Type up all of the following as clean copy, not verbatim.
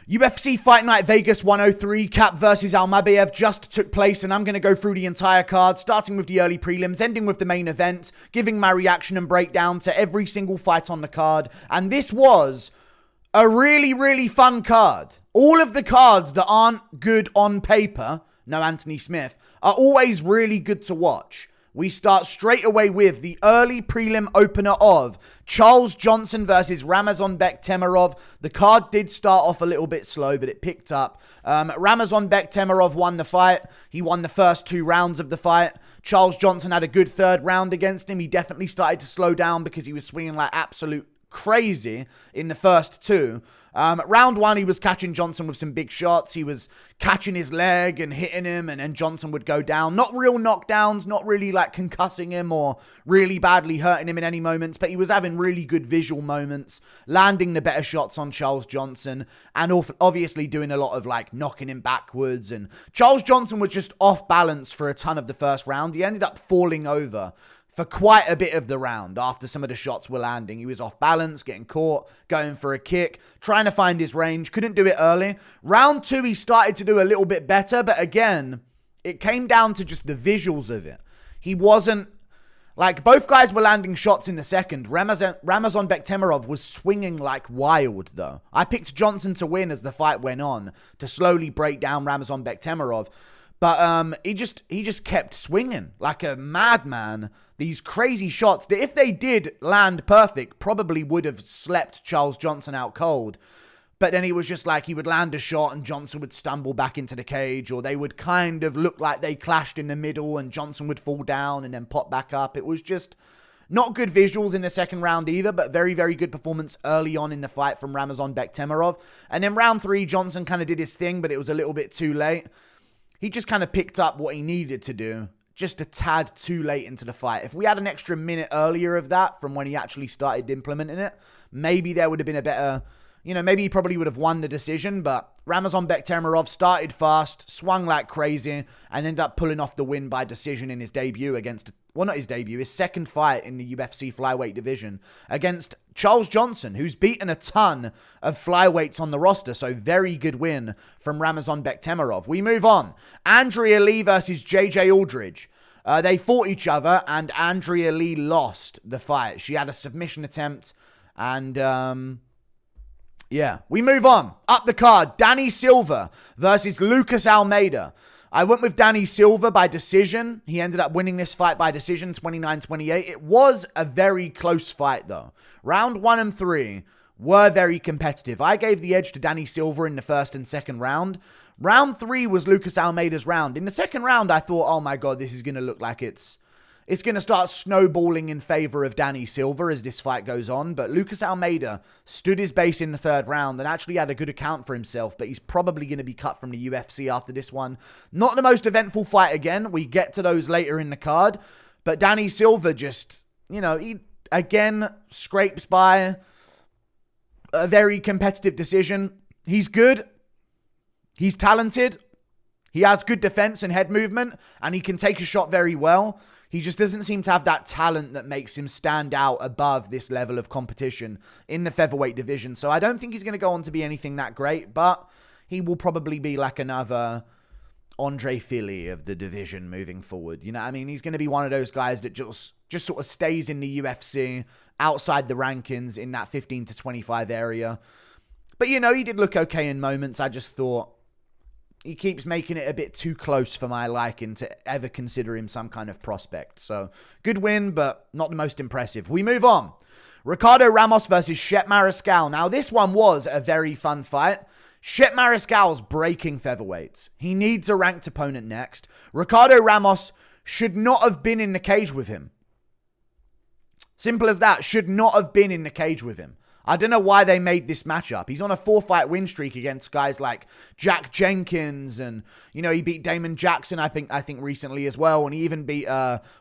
UFC Fight Night Vegas 103, Kape versus Almabayev just took place, and I'm going to go through the entire card, starting with the early prelims, ending with the main event, giving my reaction and breakdown to every single fight on the card. And this was a really, really fun card. All of the cards that aren't good on paper, no Anthony Smith, are always really good to watch. We start straight away with the early prelim opener of Charles Johnson versus Ramazan Temirov. The card did start off a little bit slow, but it picked up. Ramazan Temirov won the fight. He won the first 2 rounds of the fight. Charles Johnson had a good 3rd round against him. He definitely started to slow down because he was swinging like absolute crazy in the first 2. Round 1, he was catching Johnson with some big shots. He was catching his leg and hitting him, and then Johnson would go down. Not real knockdowns, not really like concussing him or really badly hurting him in any moments, but he was having really good visual moments, landing the better shots on Charles Johnson, and obviously doing a lot of like knocking him backwards. And Charles Johnson was just off balance for a ton of the first round. He ended up falling over for quite a bit of the round after some of the shots were landing. He was off balance, getting caught, going for a kick, trying to find his range. Couldn't do it early. Round 2, he started to do a little bit better, but again, it came down to just the visuals of it. He wasn't, like, both guys were landing shots in the second. Ramazan Temirov was swinging like wild, though. I picked Johnson to win as the fight went on, to slowly break down Ramazan Temirov. But he just kept swinging like a madman. These crazy shots that, if they did land perfect, probably would have slept Charles Johnson out cold. But then he was just like, he would land a shot and Johnson would stumble back into the cage, or they would kind of look like they clashed in the middle and Johnson would fall down and then pop back up. It was just not good visuals in the second round either, but very, very good performance early on in the fight from Ramazan Temirov. And then round 3, Johnson kind of did his thing, but it was a little bit too late. He just kind of picked up what he needed to do, just a tad too late into the fight. If we had an extra minute earlier of that from when he actually started implementing it, maybe there would have been a better, maybe he probably would have won the decision. But Ramazan Temirov started fast, swung like crazy, and ended up pulling off the win by decision in his debut against, well, not his debut, his second fight in the UFC flyweight division against Charles Johnson, who's beaten a ton of flyweights on the roster. So very good win from Ramazan Temirov. We move on. Andrea Lee versus JJ Aldrich. They fought each other, and Andrea Lee lost the fight. She had a submission attempt, and we move on. Up the card, Danny Silva versus Lucas Almeida. I went with Danny Silva by decision. He ended up winning this fight by decision, 29-28. It was a very close fight, though. Round 1 and 3 were very competitive. I gave the edge to Danny Silva in the first and second round. Round 3 was Lucas Almeida's round. In the second round, I thought, oh my God, this is going to look like it's going to start snowballing in favor of Danny Silva as this fight goes on. But Lucas Almeida stood his base in the third round and actually had a good account for himself. But he's probably going to be cut from the UFC after this one. Not the most eventful fight again. We get to those later in the card. But Danny Silva just, he again scrapes by a very competitive decision. He's good. He's talented. He has good defense and head movement. And he can take a shot very well. He just doesn't seem to have that talent that makes him stand out above this level of competition in the featherweight division. So I don't think he's going to go on to be anything that great, but he will probably be like another Andre Fili of the division moving forward. You know what I mean? He's going to be one of those guys that just sort of stays in the UFC, outside the rankings in that 15 to 25 area. But, he did look okay in moments. I just thought, he keeps making it a bit too close for my liking to ever consider him some kind of prospect. So, good win, but not the most impressive. We move on. Ricardo Ramos versus Chepe Mariscal. Now, this one was a very fun fight. Chepe Mariscal's breaking featherweights. He needs a ranked opponent next. Ricardo Ramos should not have been in the cage with him. Simple as that. Should not have been in the cage with him. I don't know why they made this matchup. He's on a 4-fight win streak against guys like Jack Jenkins, and he beat Damon Jackson I think recently as well, and he even beat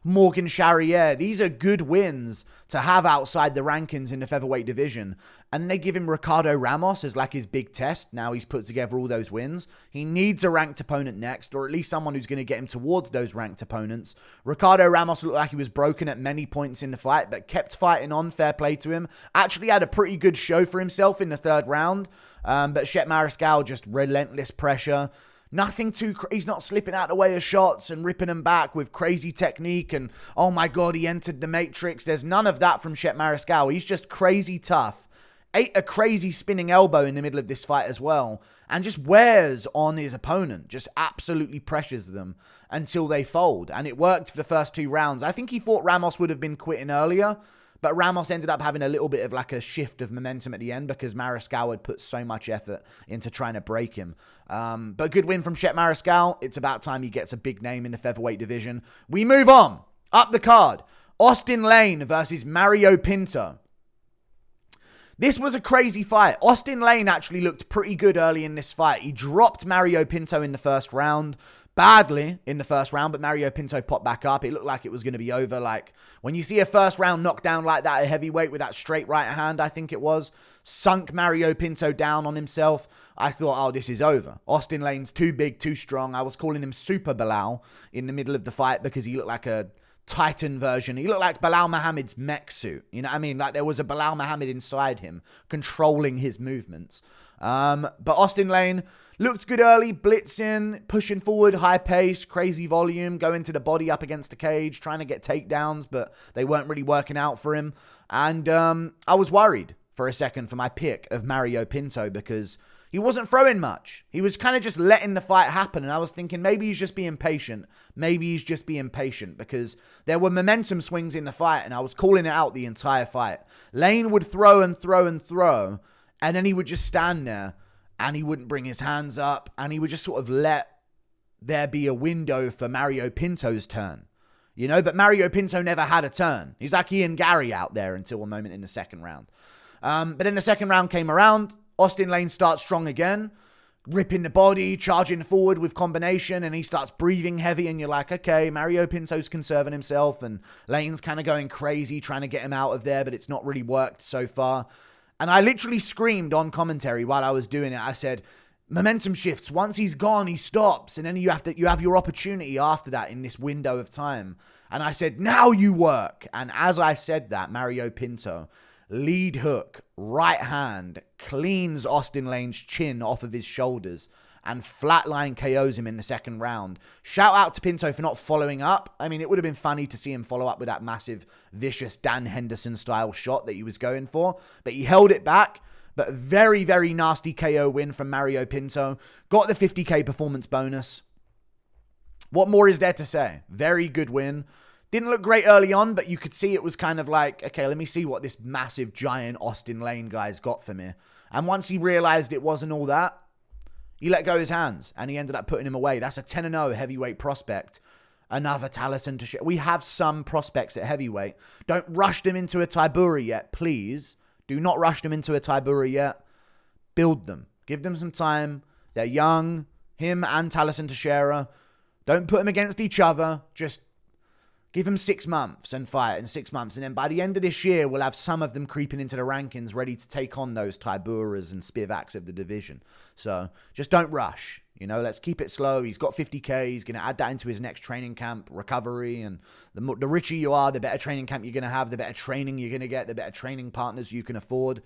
Morgan Charrier. These are good wins to have outside the rankings in the featherweight division. And they give him Ricardo Ramos as like his big test. Now he's put together all those wins. He needs a ranked opponent next, or at least someone who's going to get him towards those ranked opponents. Ricardo Ramos looked like he was broken at many points in the fight, but kept fighting on. Fair play to him. Actually had a pretty good show for himself in the third round. But Chepe Mariscal, just relentless pressure. Nothing too, he's not slipping out the way of shots and ripping them back with crazy technique and, oh my God, he entered the matrix. There's none of that from Chepe Mariscal. He's just crazy tough. Ate a crazy spinning elbow in the middle of this fight as well. And just wears on his opponent. Just absolutely pressures them until they fold. And it worked for the first 2 rounds. I think he thought Ramos would have been quitting earlier. But Ramos ended up having a little bit of like a shift of momentum at the end because Mariscal had put so much effort into trying to break him. But good win from Chepe Mariscal. It's about time he gets a big name in the featherweight division. We move on. Up the card. Austen Lane versus Mario Pinto. This was a crazy fight. Austen Lane actually looked pretty good early in this fight. He dropped Mario Pinto in the first round. Badly in the first round, but Mario Pinto popped back up. It looked like it was going to be over. Like, when you see a first round knockdown like that, a heavyweight with that straight right hand, I think it was, sunk Mario Pinto down on himself, I thought, oh, this is over. Austen Lane's too big, too strong. I was calling him Super Bilal in the middle of the fight because he looked like a Titan version. He looked like Bilal Muhammad's mech suit. You know what I mean? Like, there was a Bilal Muhammad inside him controlling his movements. But Austen Lane looked good early, blitzing, pushing forward, high pace, crazy volume, going to the body up against the cage, trying to get takedowns, but they weren't really working out for him. And I was worried for a second for my pick of Mario Pinto because he wasn't throwing much. He was kind of just letting the fight happen. And I was thinking maybe he's just being patient. Maybe he's just being patient because there were momentum swings in the fight and I was calling it out the entire fight. Lane would throw and throw and throw, and then he would just stand there and he wouldn't bring his hands up and he would just sort of let there be a window for Mario Pinto's turn. You know, but Mario Pinto never had a turn. He's like Ian Gary out there until a moment in the second round. But then the second round came around. Austen Lane starts strong again, ripping the body, charging forward with combination, and he starts breathing heavy, and you're like, okay, Mario Pinto's conserving himself, and Lane's kind of going crazy, trying to get him out of there, but it's not really worked so far. And I literally screamed on commentary while I was doing it. I said, momentum shifts. Once he's gone, he stops, and then you have your opportunity after that in this window of time. And I said, now you work. And as I said that, Mario Pinto, lead hook, right hand, cleans Austen Lane's chin off of his shoulders and flatline KOs him in the second round. Shout out to Pinto for not following up. I mean, it would have been funny to see him follow up with that massive, vicious Dan Henderson-style shot that he was going for, but he held it back. But very, very nasty KO win from Mario Pinto. Got the 50k performance bonus. What more is there to say? Very good win. Didn't look great early on, but you could see it was kind of like, okay, let me see what this massive, giant Austen Lane guy's got for me. And once he realized it wasn't all that, he let go his hands, and he ended up putting him away. That's a 10-0 heavyweight prospect. Another Patterson to shit. We have some prospects at heavyweight. Don't rush them into a Tybura yet, please. Do not rush them into a Tybura yet. Build them. Give them some time. They're young. Him and Taliesin Teixeira. Don't put them against each other. Just give them 6 months and fight in 6 months. And then by the end of this year, we'll have some of them creeping into the rankings ready to take on those Tyburas and Spivaks of the division. So just don't rush. You know, let's keep it slow. He's got 50k. He's going to add that into his next training camp, recovery. And the richer you are, the better training camp you're going to have, the better training you're going to get, the better training partners you can afford.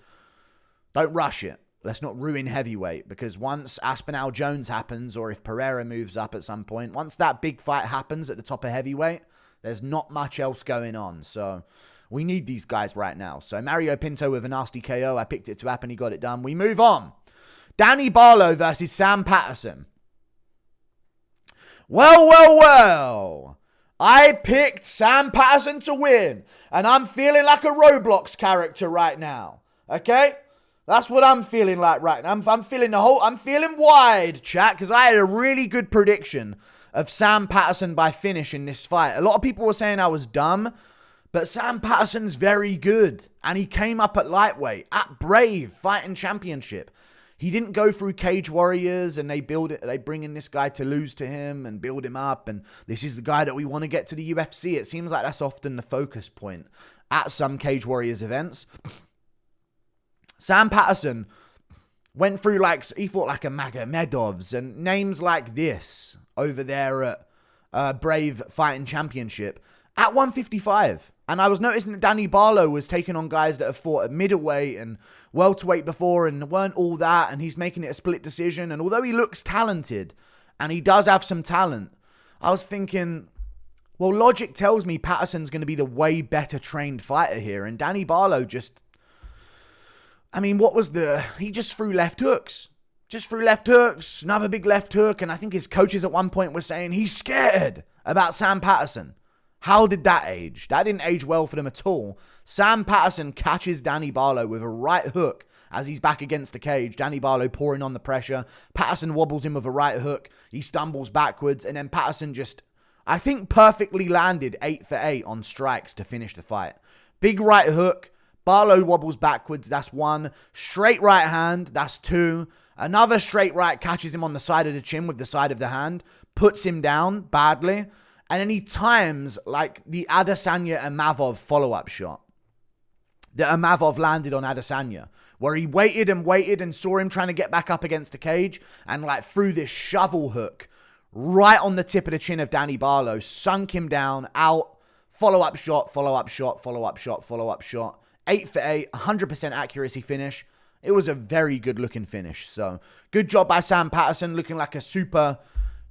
Don't rush it. Let's not ruin heavyweight, because once Aspinall Jones happens, or if Pereira moves up at some point, once that big fight happens at the top of heavyweight, there's not much else going on. So we need these guys right now. So Mario Pinto with a nasty KO. I picked it to happen. He got it done. We move on. Danny Barlow versus Sam Patterson. Well. I picked Sam Patterson to win. And I'm feeling like a Roblox character right now. Okay? That's what I'm feeling like right now. I'm feeling I'm feeling wide, chat, because I had a really good prediction of Sam Patterson by finish in this fight. A lot of people were saying I was dumb, but Sam Patterson's very good. And he came up at lightweight, at Brave Fighting Championship. He didn't go through Cage Warriors and they bring in this guy to lose to him and build him up. And this is the guy that we want to get to the UFC. It seems like that's often the focus point at some Cage Warriors events. Sam Patterson went through he fought like a Magomedovs and names like this over there at Brave Fighting Championship at 155. And I was noticing that Danny Barlow was taking on guys that have fought at middleweight and welterweight before and weren't all that, and he's making it a split decision. And although he looks talented, and he does have some talent, I was thinking, well, logic tells me Patterson's going to be the way better trained fighter here. And Danny Barlow just, I mean, he just threw left hooks. Another big left hook. And I think his coaches at one point were saying he's scared about Sam Patterson. How did that age? That didn't age well for them at all. Sam Patterson catches Danny Barlow with a right hook as he's back against the cage. Danny Barlow pouring on the pressure. Patterson wobbles him with a right hook. He stumbles backwards. And then Patterson just, I think, perfectly landed 8 for 8 on strikes to finish the fight. Big right hook. Barlow wobbles backwards. That's 1. Straight right hand. That's 2. Another straight right catches him on the side of the chin with the side of the hand. Puts him down badly. And then he times like the Adesanya and Mavov follow-up shot that Amavov landed on Adesanya, where he waited and saw him trying to get back up against the cage and like threw this shovel hook right on the tip of the chin of Danny Barlow, sunk him down, out, follow-up shot. 8 for 8, 100% accuracy finish. It was a very good-looking finish. So good job by Sam Patterson, looking like a super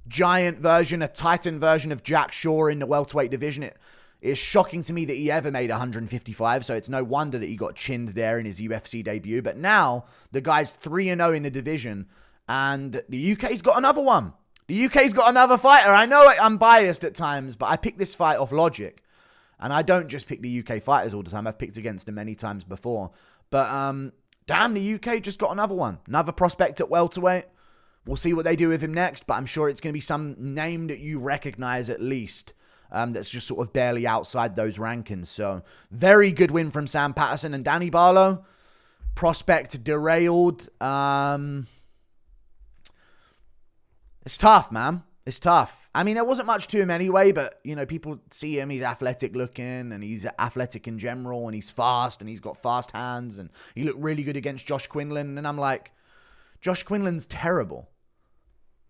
giant version, a titan version of Jack Shaw in the welterweight division. It is shocking to me that he ever made 155, so it's no wonder that he got chinned there in his UFC debut. But now the guy's 3-0 in the division, and the UK's got another one. The UK's got another fighter. I know I'm biased at times, but I picked this fight off logic. And I don't just pick the UK fighters all the time. I've picked against them many times before. But damn, the UK just got another one. Another prospect at welterweight. We'll see what they do with him next, but I'm sure it's going to be some name that you recognize at least, that's just sort of barely outside those rankings. So, very good win from Sam Patterson. And Danny Barlow, prospect derailed. It's tough, man. It's tough. I mean, there wasn't much to him anyway, but, you know, people see him, he's athletic looking, and he's athletic in general, and he's fast, and he's got fast hands, and he looked really good against Josh Quinlan, and I'm like, Josh Quinlan's terrible.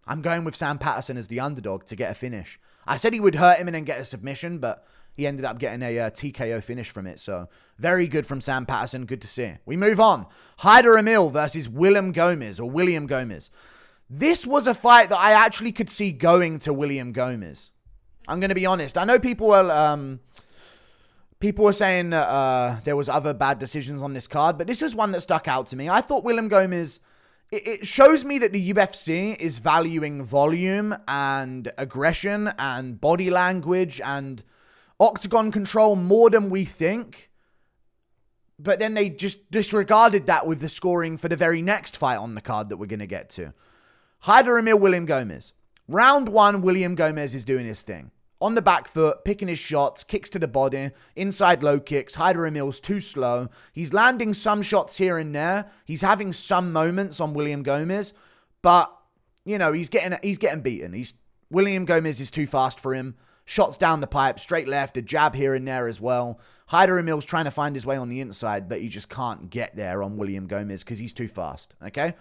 I'm going with Sam Patterson as the underdog to get a finish. I said he would hurt him and then get a submission, but he ended up getting a TKO finish from it. So, very good from Sam Patterson. Good to see. We move on. Hyder Amil versus William Gomis. This was a fight that I actually could see going to William Gomis. I'm going to be honest. I know people were saying there was other bad decisions on this card, but this was one that stuck out to me. I thought William Gomis, it shows me that the UFC is valuing volume and aggression and body language and octagon control more than we think. But then they just disregarded that with the scoring for the very next fight on the card that we're going to get to. Hyder Amil, William Gomis. Round 1, William Gomis is doing his thing. On the back foot, picking his shots, kicks to the body, inside low kicks. Hyder Amil's too slow. He's landing some shots here and there. He's having some moments on William Gomis, but you know, he's getting beaten. William Gomis is too fast for him. Shots down the pipe, straight left, a jab here and there as well. Hyder Amil's trying to find his way on the inside, but he just can't get there on William Gomis because he's too fast. Okay?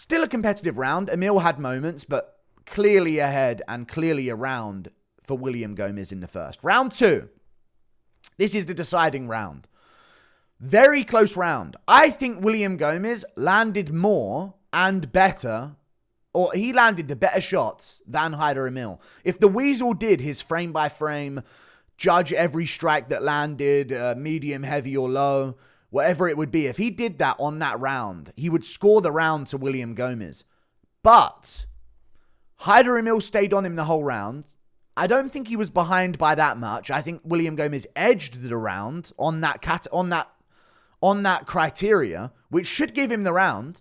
Still a competitive round. Amil had moments, but clearly ahead and clearly around for William Gomis in the first. Round 2. This is the deciding round. Very close round. I think William Gomis landed more and better, or he landed the better shots than Hyder Amil. If the Weasel did his frame-by-frame, judge every strike that landed, medium, heavy, or low, whatever it would be, if he did that on that round, he would score the round to William Gomis. But Hyder Amil stayed on him the whole round. I don't think he was behind by that much. I think William Gomis edged the round on that criteria, which should give him the round.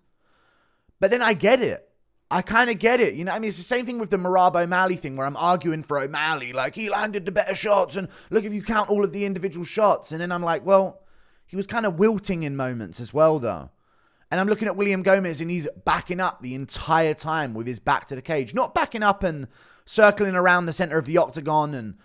But then I get it. I kind of get it. You know, I mean, it's the same thing with the Merab O'Malley thing where I'm arguing for O'Malley. Like, he landed the better shots, and look, if you count all of the individual shots. And then I'm like, well, he was kind of wilting in moments as well, though. And I'm looking at William Gomis, and he's backing up the entire time with his back to the cage. Not backing up and circling around the center of the octagon and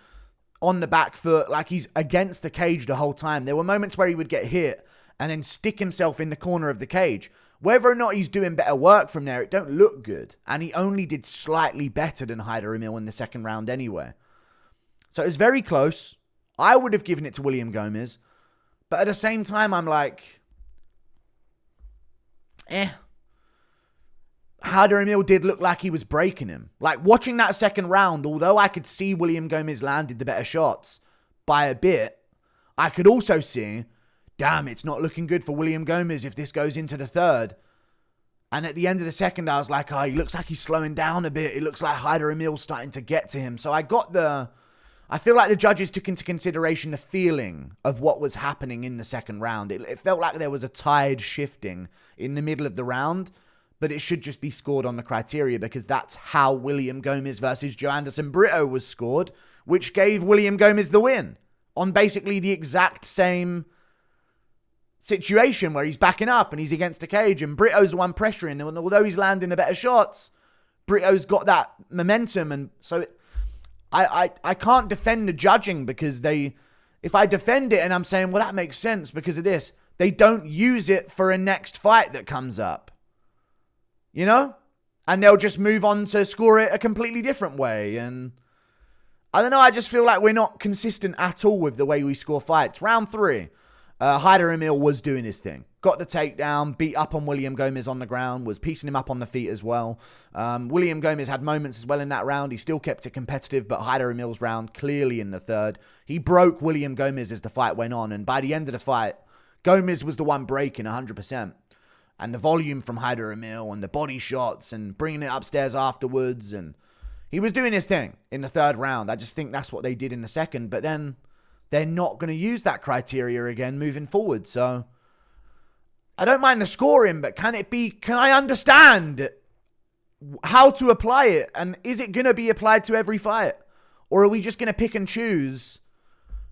on the back foot. Like, he's against the cage the whole time. There were moments where he would get hit and then stick himself in the corner of the cage. Whether or not he's doing better work from there, it don't look good. And he only did slightly better than Hyder Amil in the second round anyway. So it was very close. I would have given it to William Gomis. But at the same time, I'm like, Hyder Amil did look like he was breaking him. Like, watching that second round, although I could see William Gomis landed the better shots by a bit, I could also see, damn, it's not looking good for William Gomis if this goes into the third. And at the end of the second, I was like, oh, he looks like he's slowing down a bit. It looks like Hyder Amil's starting to get to him. So I feel like the judges took into consideration the feeling of what was happening in the second round. It felt like there was a tide shifting in the middle of the round, but it should just be scored on the criteria because that's how William Gomis versus Joanderson Brito was scored, which gave William Gomis the win on basically the exact same situation where he's backing up and he's against the cage and Brito's the one pressuring. And although he's landing the better shots, Brito's got that momentum. And so I can't defend the judging because if I defend it and I'm saying, well, that makes sense because of this, they don't use it for a next fight that comes up, you know? And they'll just move on to score it a completely different way. And I don't know, I just feel like we're not consistent at all with the way we score fights. Round 3, Hyder Amil was doing his thing. Got the takedown, beat up on William Gomis on the ground, was piecing him up on the feet as well. William Gomis had moments as well in that round. He still kept it competitive, but Hyder Amil's round clearly in the third. He broke William Gomis as the fight went on, and by the end of the fight, Gomis was the one breaking 100%. And the volume from Hyder Amil and the body shots and bringing it upstairs afterwards, and he was doing his thing in the third round. I just think that's what they did in the second, but then they're not going to use that criteria again moving forward. So I don't mind the scoring, but can I understand how to apply it? And is it going to be applied to every fight? Or are we just going to pick and choose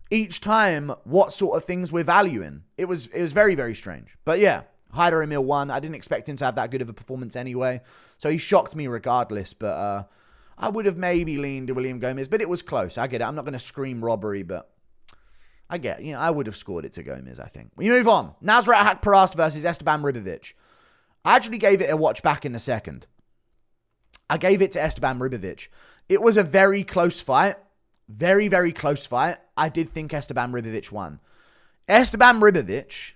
each time what sort of things we're valuing? It was very, very strange. But yeah, Hyder Amil won. I didn't expect him to have that good of a performance anyway. So he shocked me regardless. But I would have maybe leaned to William Gomis, but it was close. I get it. I'm not going to scream robbery, but I get, I would have scored it to Gomis, I think. We move on. Nasrat Haqparast versus Esteban Ribovics. I actually gave it a watch back in the second. I gave it to Esteban Ribovics. It was a very close fight. Very, very close fight. I did think Esteban Ribovics won. Esteban Ribovics,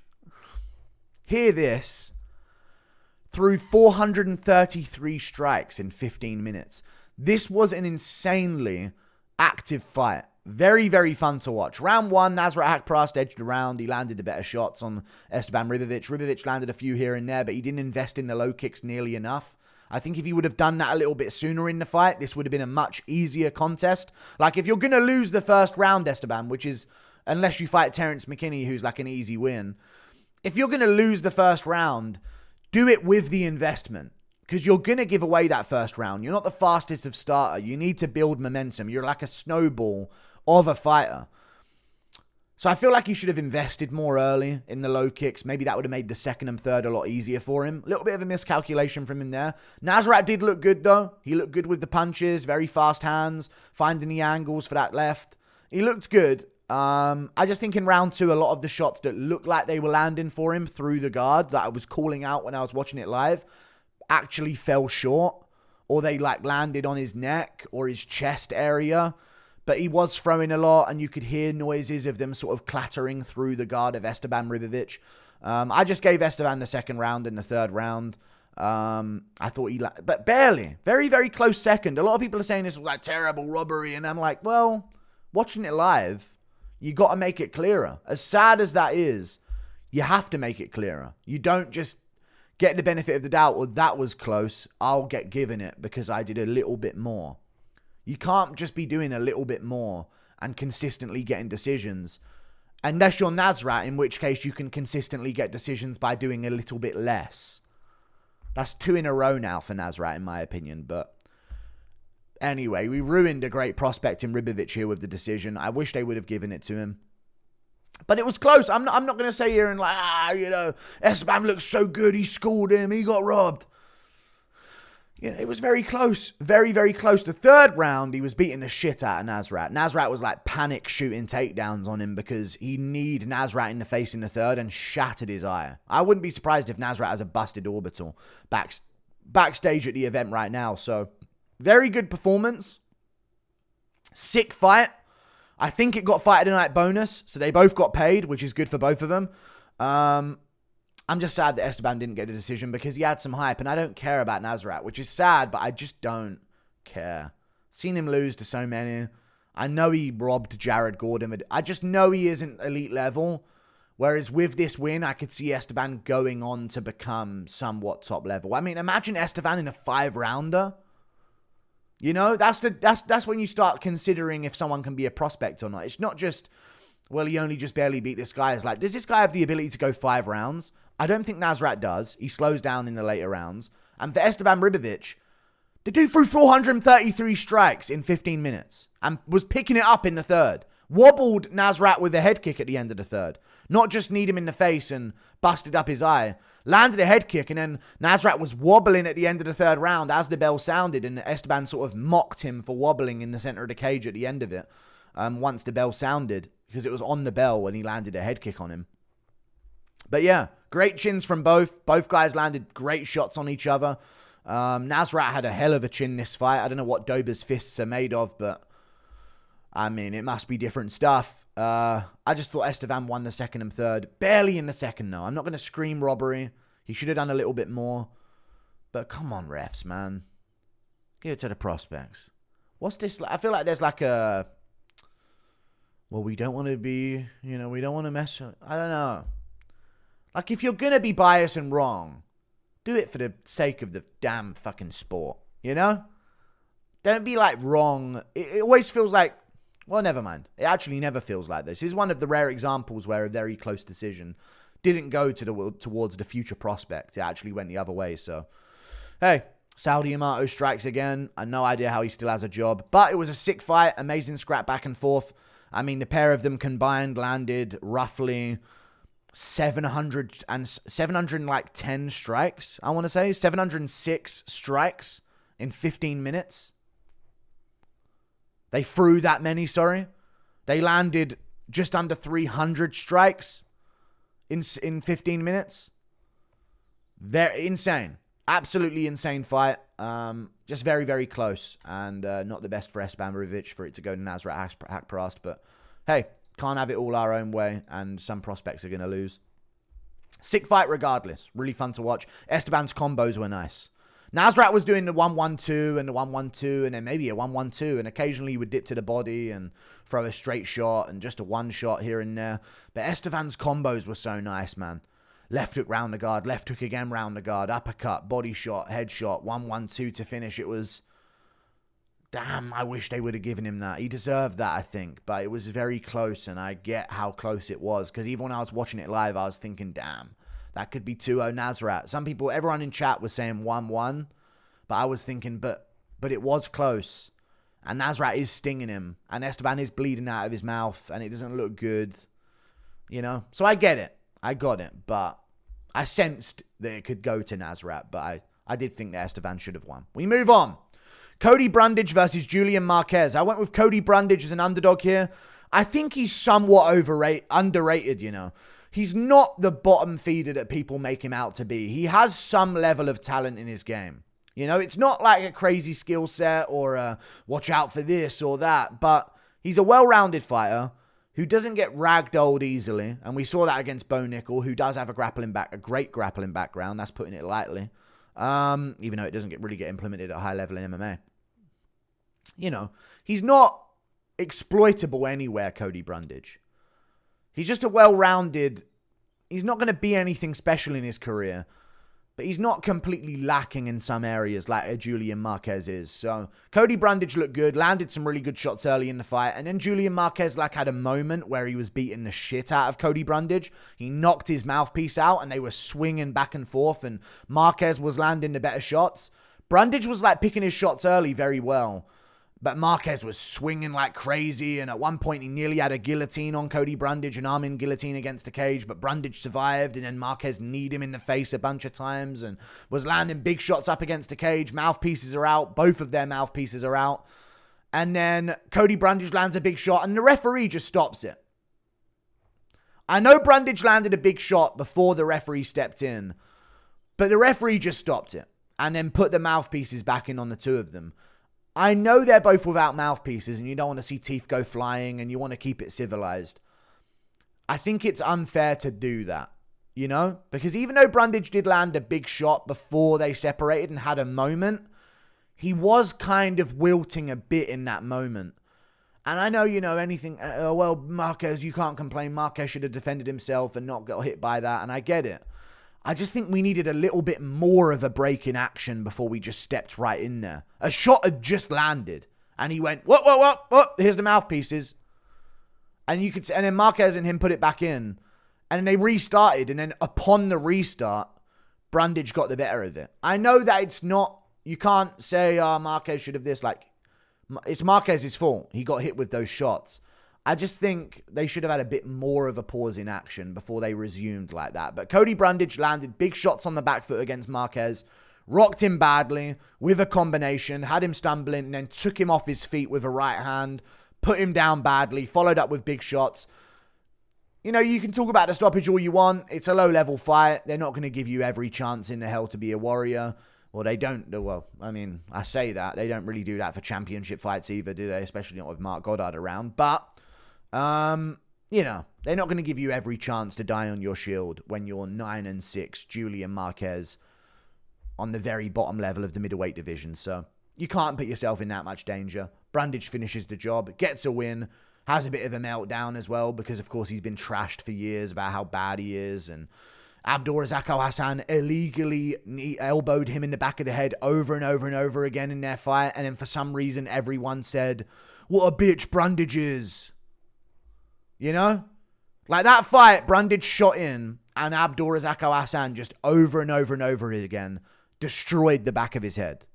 hear this, threw 433 strikes in 15 minutes. This was an insanely active fight. Very, very fun to watch. Round 1, Nasrat Haqparast edged around. He landed the better shots on Esteban Ribovics. Ribovics landed a few here and there, but he didn't invest in the low kicks nearly enough. I think if he would have done that a little bit sooner in the fight, this would have been a much easier contest. Like, if you're going to lose the first round, Esteban, which is, unless you fight Terence McKinney, who's like an easy win. If you're going to lose the first round, do it with the investment. Because you're going to give away that first round. You're not the fastest of starter. You need to build momentum. You're like a snowball of a fighter. So I feel like he should have invested more early in the low kicks. Maybe that would have made the second and third a lot easier for him. A little bit of a miscalculation from him there. Nasrat did look good though. He looked good with the punches, very fast hands, finding the angles for that left. He looked good. I just think in round 2, a lot of the shots that looked like they were landing for him through the guard that I was calling out when I was watching it live actually fell short, or they like landed on his neck or his chest area. But he was throwing a lot, and you could hear noises of them sort of clattering through the guard of Esteban Ribovics. I just gave Esteban the second round and the third round. I thought but barely. Very, very close second. A lot of people are saying this was like terrible robbery, and I'm like, well, watching it live, you got to make it clearer. As sad as that is, you have to make it clearer. You don't just get the benefit of the doubt, well, that was close, I'll get given it because I did a little bit more. You can't just be doing a little bit more and consistently getting decisions. Unless you're Nasrat, in which case you can consistently get decisions by doing a little bit less. That's 2 in a row now for Nasrat, in my opinion. But anyway, we ruined a great prospect in Ribovics here with the decision. I wish they would have given it to him. But it was close. I'm not going to say here and like, Esteban looks so good. He schooled him. He got robbed. It was very close. Very, very close. The third round, he was beating the shit out of Nasrat. Nasrat was like panic shooting takedowns on him because he kneed Nasrat in the face in the third and shattered his eye. I wouldn't be surprised if Nasrat has a busted orbital backstage at the event right now. So, very good performance. Sick fight. I think it got Fight of the Night bonus, so they both got paid, which is good for both of them. I'm just sad that Esteban didn't get a decision because he had some hype, and I don't care about Nasrat, which is sad, but I just don't care. Seen him lose to so many. I know he robbed Jared Gordon. I just know he isn't elite level. Whereas with this win, I could see Esteban going on to become somewhat top level. I mean, imagine Esteban in a 5-rounder. You know, that's when you start considering if someone can be a prospect or not. It's not just, well, he only just barely beat this guy. It's like, does this guy have the ability to go 5 rounds? I don't think Nasrat does. He slows down in the later rounds. And for Esteban Ribovics, the dude threw 433 strikes in 15 minutes and was picking it up in the third. Wobbled Nasrat with a head kick at the end of the third. Not just kneed him in the face and busted up his eye. Landed a head kick, and then Nasrat was wobbling at the end of the third round as the bell sounded, and Esteban sort of mocked him for wobbling in the center of the cage at the end of it once the bell sounded, because it was on the bell when he landed a head kick on him. But yeah, great chins from both. Both guys landed great shots on each other. Nasrat had a hell of a chin this fight. I don't know what Dober's fists are made of, but I mean, it must be different stuff. I just thought Esteban won the second and third. Barely in the second, though. I'm not going to scream robbery. He should have done a little bit more. But come on, refs, man. Give it to the prospects. What's this? I feel like there's like a... Well, we don't want to be... You know, we don't want to mess... I don't know. Like, if you're going to be biased and wrong, do it for the sake of the damn fucking sport. You know? Don't be, like, wrong. It always feels like... Well, never mind. It actually never feels like this. This is one of the rare examples where a very close decision didn't go towards the future prospect. It actually went the other way. So, hey, Saudi Amato strikes again. I have no idea how he still has a job. But it was a sick fight. Amazing scrap back and forth. I mean, the pair of them combined landed roughly 710 strikes, I want to say. 706 strikes in 15 minutes. They threw that many, sorry. They landed just under 300 strikes in 15 minutes. Very insane. Absolutely insane fight. Just very, very close. And not the best for Esteban Ribovics for it to go to Nasrat Haqparast. But hey, can't have it all our own way. And some prospects are going to lose. Sick fight regardless. Really fun to watch. Esteban's combos were nice. Nasrat was doing the 1-1-2 and the 1-1-2 and then maybe a 1-1-2, and occasionally he would dip to the body and throw a straight shot and just a one shot here and there. But Esteban's combos were so nice, man. Left hook round the guard, left hook again round the guard, uppercut, body shot, head shot, 1-1-2 to finish. It was... Damn, I wish they would have given him that. He deserved that, I think. But it was very close, and I get how close it was. Because even when I was watching it live, I was thinking, damn, that could be 2-0 Nasrat. Some people, everyone in chat was saying 1-1. But I was thinking, but it was close. And Nasrat is stinging him. And Esteban is bleeding out of his mouth. And it doesn't look good. You know? So I get it. I got it. But I sensed that it could go to Nasrat. But I did think that Esteban should have won. We move on. Cody Brundage versus Julian Marquez. I went with Cody Brundage as an underdog here. I think he's somewhat underrated, you know. He's not the bottom feeder that people make him out to be. He has some level of talent in his game. You know, it's not like a crazy skill set or a watch out for this or that. But he's a well-rounded fighter who doesn't get ragdolled easily. And we saw that against Bo Nickel, who does have a great grappling background. That's putting it lightly. Even though it doesn't really get implemented at a high level in MMA. You know, he's not exploitable anywhere, Cody Brundage. He's just a well-rounded... He's not going to be anything special in his career. But he's not completely lacking in some areas like a Julian Marquez is. So, Cody Brundage looked good. Landed some really good shots early in the fight. And then Julian Marquez had a moment where he was beating the shit out of Cody Brundage. He knocked his mouthpiece out and they were swinging back and forth. And Marquez was landing the better shots. Brundage was picking his shots early very well. But Marquez was swinging like crazy, and at one point he nearly had a guillotine on Cody Brundage, an arm in guillotine against the cage, but Brundage survived, and then Marquez kneed him in the face a bunch of times and was landing big shots up against the cage. Mouthpieces are out. Both of their mouthpieces are out. And then Cody Brundage lands a big shot, and the referee just stops it. I know Brundage landed a big shot before the referee stepped in, but the referee just stopped it and then put the mouthpieces back in on the two of them. I know they're both without mouthpieces and you don't want to see teeth go flying and you want to keep it civilized. I think it's unfair to do that, you know? Because even though Brundage did land a big shot before they separated and had a moment, he was kind of wilting a bit in that moment. And I know, you know, anything, well, Marquez, you can't complain. Marquez should have defended himself and not got hit by that. And I get it. I just think we needed a little bit more of a break in action before we just stepped right in there. A shot had just landed. And he went, what? Here's the mouthpieces. And and then Marquez and him put it back in. And then they restarted. And then upon the restart, Brundage got the better of it. I know that it's not, you can't say, Marquez should have this. Like, it's Marquez's fault. He got hit with those shots. I just think they should have had a bit more of a pause in action before they resumed like that. But Cody Brundage landed big shots on the back foot against Marquez, rocked him badly with a combination, had him stumbling, and then took him off his feet with a right hand, put him down badly, followed up with big shots. You know, you can talk about the stoppage all you want. It's a low-level fight. They're not going to give you every chance in the hell to be a warrior. Well, they don't. Well, I mean, I say that. They don't really do that for championship fights either, do they? Especially not with Mark Goddard around. But, you know, they're not going to give you every chance to die on your shield when you're 9-6, Julian Marquez, on the very bottom level of the middleweight division. So you can't put yourself in that much danger. Brundage finishes the job, gets a win, has a bit of a meltdown as well because, of course, he's been trashed for years about how bad he is. And Abdulrazak Al-Hassan illegally elbowed him in the back of the head over and over and over again in their fight. And then for some reason, everyone said, what a bitch Brundage is. You know? Like that fight, Brundage shot in and Abdulrazak Al-Hassan just over and over and over again destroyed the back of his head.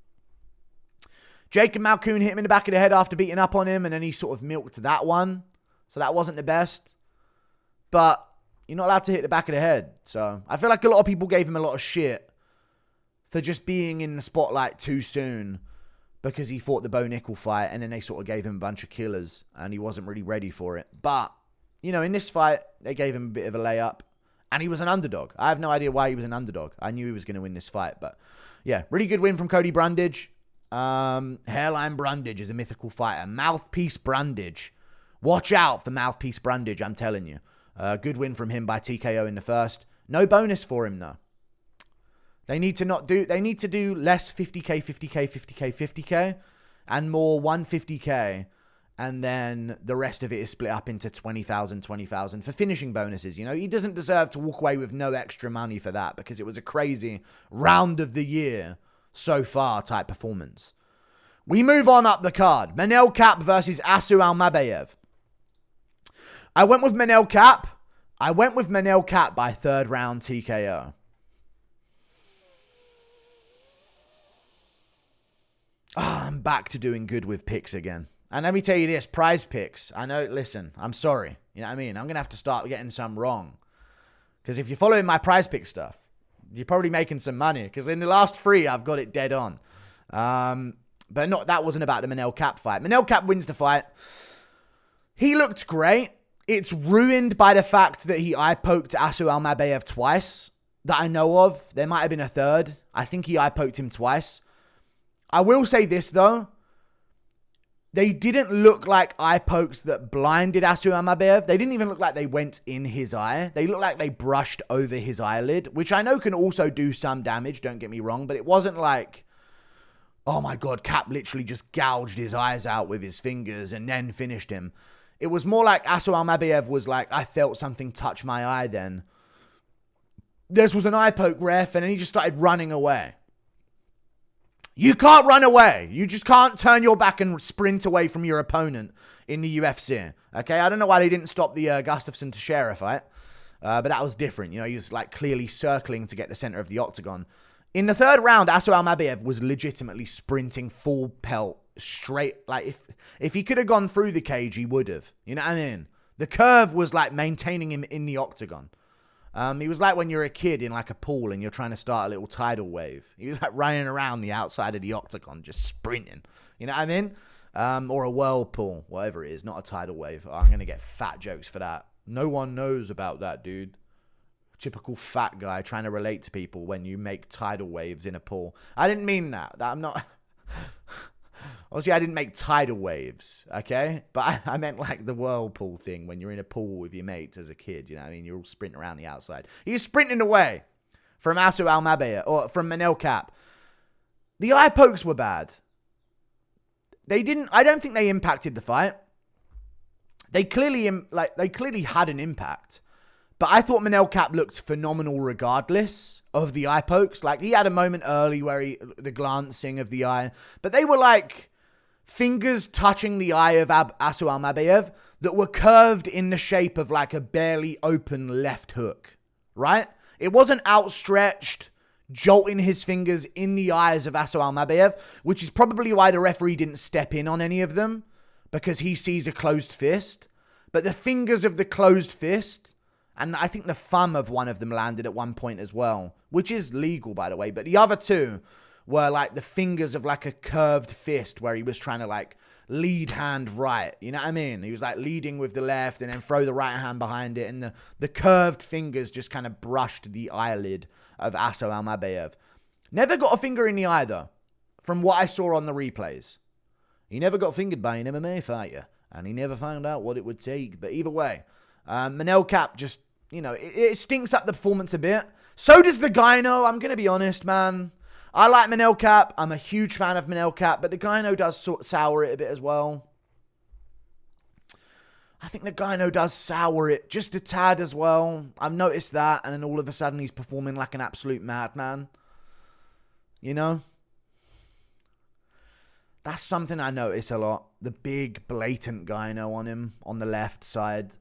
Jacob Malkoun hit him in the back of the head after beating up on him, and then he sort of milked that one. So that wasn't the best. But you're not allowed to hit the back of the head. So I feel like a lot of people gave him a lot of shit for just being in the spotlight too soon because he fought the Bo Nickel fight, and then they sort of gave him a bunch of killers, and he wasn't really ready for it. But, you know, in this fight, they gave him a bit of a layup, and he was an underdog. I have no idea why he was an underdog. I knew he was going to win this fight, but yeah, really good win from Cody Brundage. Hairline Brundage is a mythical fighter. Mouthpiece Brundage. Watch out for Mouthpiece Brundage, I'm telling you. Good win from him by TKO in the first. No bonus for him, though. They need to do less 50k, 50k, 50k, 50k, and more 150k, and then the rest of it is split up into 20,000, 20,000 for finishing bonuses. You know, he doesn't deserve to walk away with no extra money for that because it was a crazy round of the year so far type performance. We move on up the card. Manel Kape versus Asu Almabayev. I went with Manel Kape by third round TKO. I'm back to doing good with picks again. And let me tell you this, prize picks. I know, listen, I'm sorry. You know what I mean? I'm going to have to start getting some wrong. Because if you're following my prize pick stuff, you're probably making some money. Because in the last 3, I've got it dead on. But that wasn't about the Manel Kape fight. Manel Kape wins the fight. He looked great. It's ruined by the fact that he eye-poked Asu Almabayev twice that I know of. There might have been a third. I think he eye-poked him twice. I will say this, though. They didn't look like eye pokes that blinded Asu Almabayev. They didn't even look like they went in his eye. They looked like they brushed over his eyelid, which I know can also do some damage, don't get me wrong, but it wasn't like, oh my God, Kape literally just gouged his eyes out with his fingers and then finished him. It was more like Asu Almabayev was like, I felt something touch my eye then. This was an eye poke, ref, and then he just started running away. You can't run away. You just can't turn your back and sprint away from your opponent in the UFC. Okay, I don't know why they didn't stop the Gustafsson Teixeira fight, but that was different. You know, he was like clearly circling to get the center of the octagon. In the third round, Asu Almabayev was legitimately sprinting full pelt straight. Like if he could have gone through the cage, he would have. You know what I mean? The curve was like maintaining him in the octagon. He was like when you're a kid in like a pool and you're trying to start a little tidal wave. He was like running around the outside of the octagon, just sprinting. You know what I mean? Or a whirlpool, whatever it is, not a tidal wave. Oh, I'm going to get fat jokes for that. No one knows about that, dude. Typical fat guy trying to relate to people when you make tidal waves in a pool. I didn't mean that. I'm not... Obviously, I didn't make tidal waves, okay? But I meant like the whirlpool thing when you're in a pool with your mates as a kid. You know what I mean? You're all sprinting around the outside. He was sprinting away from Almabayev, or from Manel Kape. The eye pokes were bad. I don't think they impacted the fight. They clearly had an impact. But I thought Manel Kape looked phenomenal regardless of the eye pokes. Like, he had a moment early where the glancing of the eye. But they were like fingers touching the eye of Almabayev that were curved in the shape of like a barely open left hook. Right? It wasn't outstretched, jolting his fingers in the eyes of Almabayev, which is probably why the referee didn't step in on any of them, because he sees a closed fist. But the fingers of the closed fist, and I think the thumb of one of them landed at one point as well, which is legal, by the way. But the other two were like the fingers of like a curved fist where he was trying to like lead hand right. You know what I mean? He was like leading with the left and then throw the right hand behind it. And the curved fingers just kind of brushed the eyelid of Almabayev. Never got a finger in the eye, though, from what I saw on the replays. He never got fingered by an MMA fighter, and he never found out what it would take. But either way, Manel Kape just, you know, it stinks up the performance a bit. So does the gyno. I'm going to be honest, man. I like Manel Kape. I'm a huge fan of Manel Kape, but the gyno does sort of sour it a bit as well. I think the gyno does sour it just a tad as well. I've noticed that, and then all of a sudden he's performing like an absolute madman. You know? That's something I notice a lot. The big, blatant gyno on him on the left side.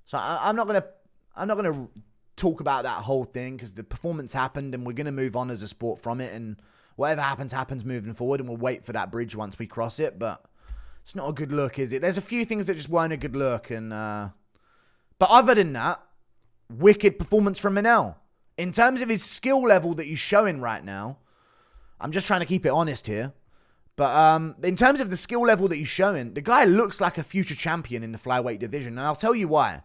So I'm not gonna talk about that whole thing, because the performance happened and we're gonna move on as a sport from it, and whatever happens moving forward, and we'll wait for that bridge once we cross it. But it's not a good look, is it? There's a few things that just weren't a good look, and but other than that, wicked performance from Manel. In terms of his skill level that he's showing right now, I'm just trying to keep it honest here. But in terms of the skill level that he's showing, the guy looks like a future champion in the flyweight division. And I'll tell you why.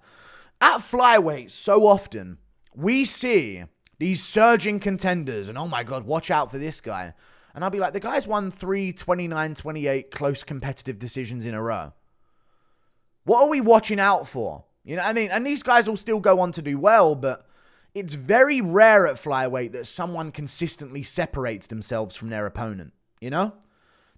At flyweight, so often, we see these surging contenders. And oh my God, watch out for this guy. And I'll be like, the guy's won 3 29-28 close competitive decisions in a row. What are we watching out for? You know what I mean? And these guys will still go on to do well, but it's very rare at flyweight that someone consistently separates themselves from their opponent. You know?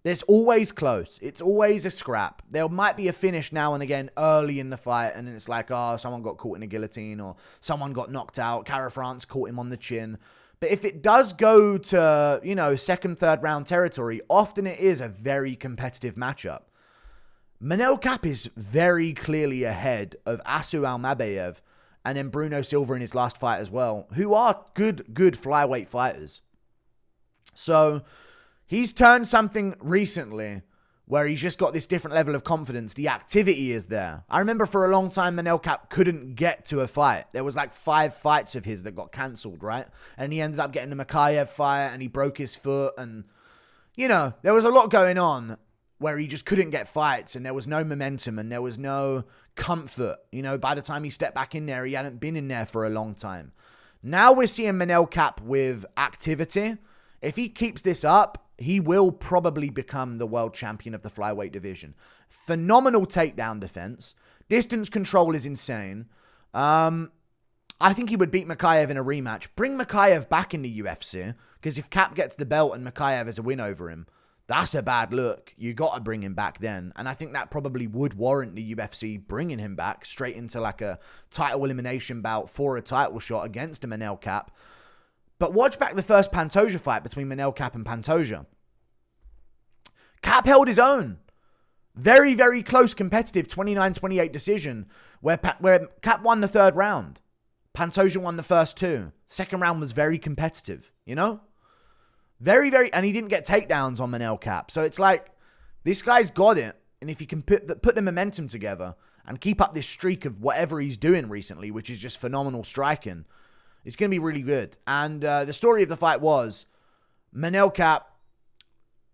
There's always close. It's always a scrap. There might be a finish now and again early in the fight, and then it's like, oh, someone got caught in a guillotine, or someone got knocked out. Kara-France caught him on the chin. But if it does go to, you know, second, third round territory, often it is a very competitive matchup. Manel Kape is very clearly ahead of Almabayev and then Bruno Silva in his last fight as well, who are good flyweight fighters. So he's turned something recently where he's just got this different level of confidence. The activity is there. I remember for a long time, Manel Kape couldn't get to a fight. There was like 5 fights of his that got cancelled, right? And he ended up getting the Marquez fight, and he broke his foot. And, you know, there was a lot going on where he just couldn't get fights, and there was no momentum, and there was no comfort. You know, by the time he stepped back in there, he hadn't been in there for a long time. Now we're seeing Manel Kape with activity. If he keeps this up, he will probably become the world champion of the flyweight division. Phenomenal takedown defense. Distance control is insane. I think he would beat Marquez in a rematch. Bring Marquez back in the UFC, because if Kape gets the belt and Marquez has a win over him, that's a bad look. You got to bring him back then. And I think that probably would warrant the UFC bringing him back straight into like a title elimination bout for a title shot against a Manel Kape. But watch back the first Pantoja fight between Manel Kape and Pantoja. Kape held his own. Very, very close competitive 29-28 decision where Kape won the third round. Pantoja won the first 2. Second round was very competitive, you know? Very, very... And he didn't get takedowns on Manel Kape. So it's like, this guy's got it. And if he can put the momentum together and keep up this streak of whatever he's doing recently, which is just phenomenal striking, it's going to be really good. And the story of the fight was Manel Kape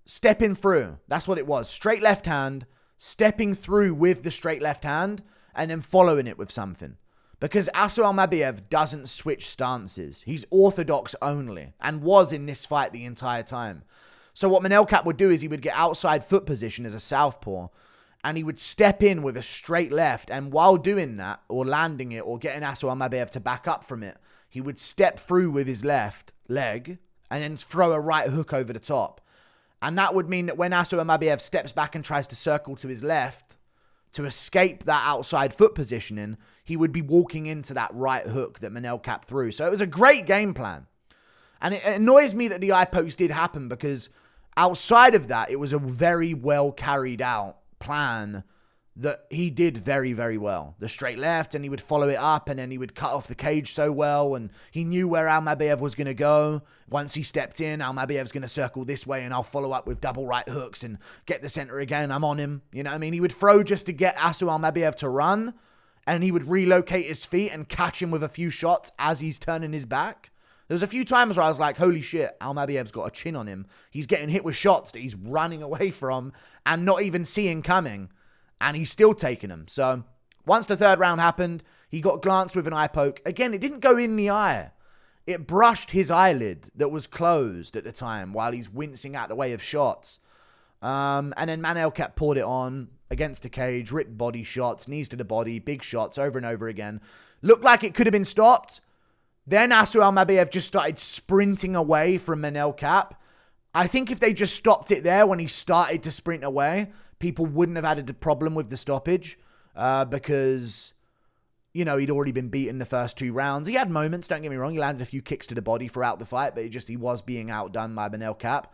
stepping through. That's what it was. Straight left hand, stepping through with the straight left hand, and then following it with something. Because Almabayev doesn't switch stances. He's orthodox only, and was in this fight the entire time. So what Manel Kape would do is he would get outside foot position as a southpaw, and he would step in with a straight left, and while doing that, or landing it, or getting Almabayev to back up from it, he would step through with his left leg, and then throw a right hook over the top. And that would mean that when Almabayev steps back and tries to circle to his left to escape that outside foot positioning, he would be walking into that right hook that Manel Kape threw. So it was a great game plan. And it annoys me that the eye pokes did happen, because outside of that, it was a very well carried out plan that he did very, very well. The straight left, and he would follow it up, and then he would cut off the cage so well, and he knew where Almabayev was going to go. Once he stepped in, Almabayev's going to circle this way, and I'll follow up with double right hooks and get the center again. I'm on him. You know what I mean? He would throw just to get Almabayev to run, and he would relocate his feet and catch him with a few shots as he's turning his back. There was a few times where I was like, holy shit, Almabayev's got a chin on him. He's getting hit with shots that he's running away from and not even seeing coming. And he's still taking them. So once the third round happened, he got glanced with an eye poke. Again, it didn't go in the eye. It brushed his eyelid that was closed at the time while he's wincing out the way of shots. And then Manel kept poured it on against the cage, ripped body shots, knees to the body, big shots over and over again. Looked like it could have been stopped. Then Almabayev just started sprinting away from Manel Kape. I think if they just stopped it there when he started to sprint away, people wouldn't have had a problem with the stoppage, because, you know, he'd already been beaten the first 2 rounds. He had moments, don't get me wrong. He landed a few kicks to the body throughout the fight, but he was being outdone by Manel Kape.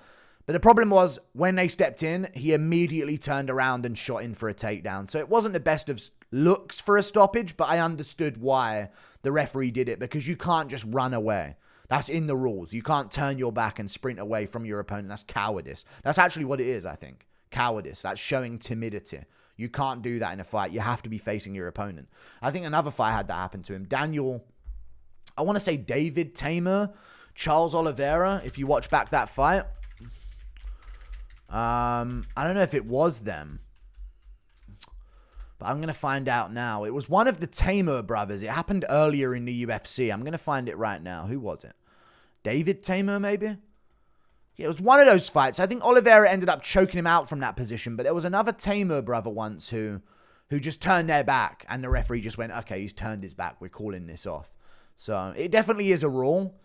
But the problem was, when they stepped in, he immediately turned around and shot in for a takedown. So it wasn't the best of looks for a stoppage, but I understood why the referee did it, because you can't just run away. That's in the rules. You can't turn your back and sprint away from your opponent. That's cowardice. That's actually what it is, I think. Cowardice. That's showing timidity. You can't do that in a fight. You have to be facing your opponent. I think another fight had that happen to him. I want to say David Teymur, Charles Oliveira, if you watch back that fight. I don't know if it was them, but I'm going to find out now. It was one of the Teymur brothers. It happened earlier in the UFC. I'm going to find it right now. Who was it? David Teymur, maybe? Yeah, it was one of those fights. I think Oliveira ended up choking him out from that position, but there was another Teymur brother once who just turned their back, and the referee just went, okay, he's turned his back. We're calling this off. So it definitely is a rule.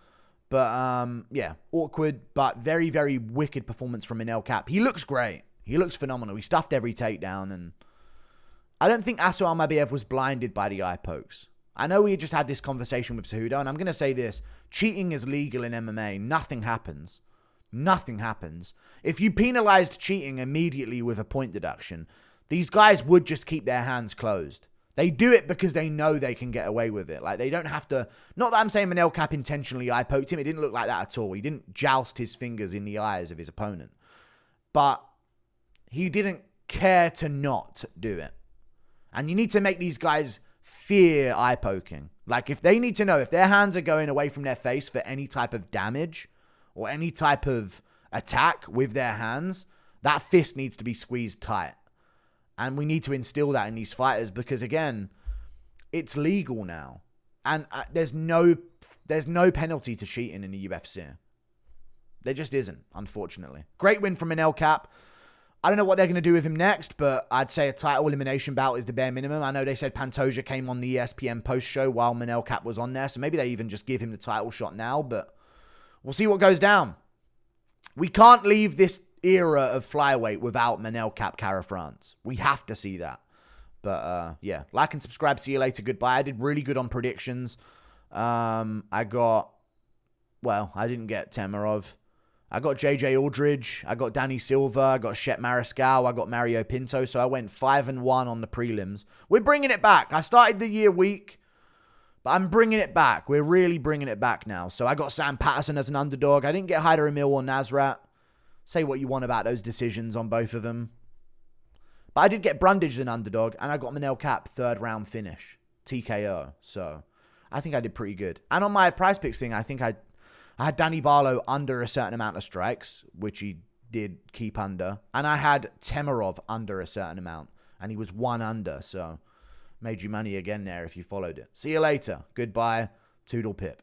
But, yeah, awkward, but very, very wicked performance from Manel Kape. He looks great. He looks phenomenal. He stuffed every takedown, and I don't think Almabayev was blinded by the eye pokes. I know we just had this conversation with Cejudo, and I'm going to say this. Cheating is legal in MMA. Nothing happens. Nothing happens. If you penalized cheating immediately with a point deduction, these guys would just keep their hands closed. They do it because they know they can get away with it. Like, they don't have to... Not that I'm saying Manel Kape intentionally eye poked him. It didn't look like that at all. He didn't joust his fingers in the eyes of his opponent. But he didn't care to not do it. And you need to make these guys fear eye poking. Like, if they need to know if their hands are going away from their face for any type of damage or any type of attack with their hands, that fist needs to be squeezed tight. And we need to instill that in these fighters because, again, it's legal now. And there's no penalty to cheating in the UFC. There just isn't, unfortunately. Great win from Manel Kape. I don't know what they're going to do with him next, but I'd say a title elimination bout is the bare minimum. I know they said Pantoja came on the ESPN post-show while Manel Kape was on there, so maybe they even just give him the title shot now, but we'll see what goes down. We can't leave this era of flyweight without Manel Kape Cara France. We have to see that. But, yeah, like and subscribe. See you later. Goodbye. I did really good on predictions. I didn't get Temirov. I got JJ Aldrich. I got Danny Silva. I got Chepe Mariscal. I got Mario Pinto. So I went 5-1 on the prelims. We're bringing it back. I started the year weak, but I'm bringing it back. We're really bringing it back now. So I got Sam Patterson as an underdog. I didn't get Hyder, Amil, or Nasrat. Say what you want about those decisions on both of them. But I did get Brundage as an underdog, and I got Manel Kape third round finish. TKO. So I think I did pretty good. And on my prize picks thing, I think I had Danny Barlow under a certain amount of strikes, which he did keep under. And I had Temirov under a certain amount, and he was 1 under. So made you money again there if you followed it. See you later. Goodbye. Toodle pip.